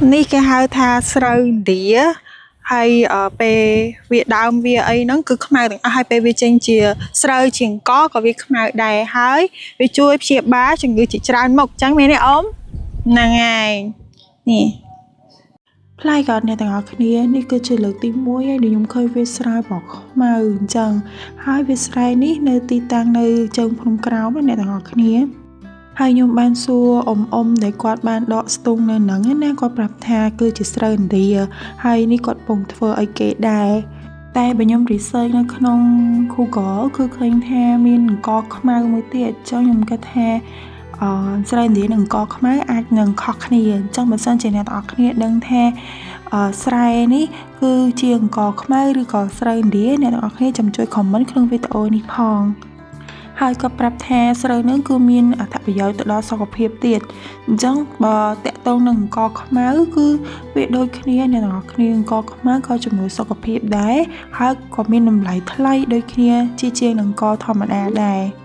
នេះគេហៅថាស្រូវឥណ្ឌាហើយពេលវាដើមវាអីហ្នឹងគឺខ្មៅទាំងអស់ហើយពេលវាចេញជាស្រូវជាងកក៏វាខ្មៅដែរហើយវាជួយព្យាបាលជំងឺជាច្រើនមុខអញ្ចឹងមែនទេអ៊ំហ្នឹងហើយនេះផ្លែកោតអ្នកទាំងអស់គ្នានេះគឺជាលើកទី1ហើយដែលខ្ញុំឃើញវាស្រែពណ៌ខ្មៅអញ្ចឹងហើយវាស្រែនេះនៅទីតាំងនៅជើងភ្នំក្រោមអ្នកទាំងអស់គ្នាហើយខ្ញុំបានសួរអ៊ំដែលគាត់បានដកស្ទូងនៅហ្នឹងណាគាត់ប្រាប់ថាគឺជាស្រូវឥណ្ឌាហើយនេះគាត់ពងធ្វើឲ្យគេដែរតែបើខ្ញុំ research នៅក្នុង Google គឺឃើញថាមានអង្ករខ្មៅមួយទៀតអញ្ចឹងខ្ញុំគិតថាស្រូវឥណ្ឌានិងអង្ករខ្មៅអាចនឹងខុសគ្នាអញ្ចឹងបើសិនជាអ្នកទាំងអស់គ្នាដឹងថាស្រែនេះគឺជាអង្ករខ្មៅឬក៏ស្រូវឥណ្ឌាអ្នកទាំងអស់គ្នាចាំជួយ comment ក្នុងវីដេអូនេះផងហើយក៏ប្រាប់ថាស្រូវនឹងគឺមានអត្ថប្រយោជន៍ទៅដល់សុខភាពទៀតអញ្ចឹងបើតកតងនឹងអង្ករខ្មៅគឺវាដូចគ្នាអ្នកទាំងអស់គ្នាអង្ករខ្មៅក៏ជំនួយសុខភាពដែរហើយក៏មានតម្លៃថ្លៃដូចគ្នាជាងអង្ករធម្មតាដែរ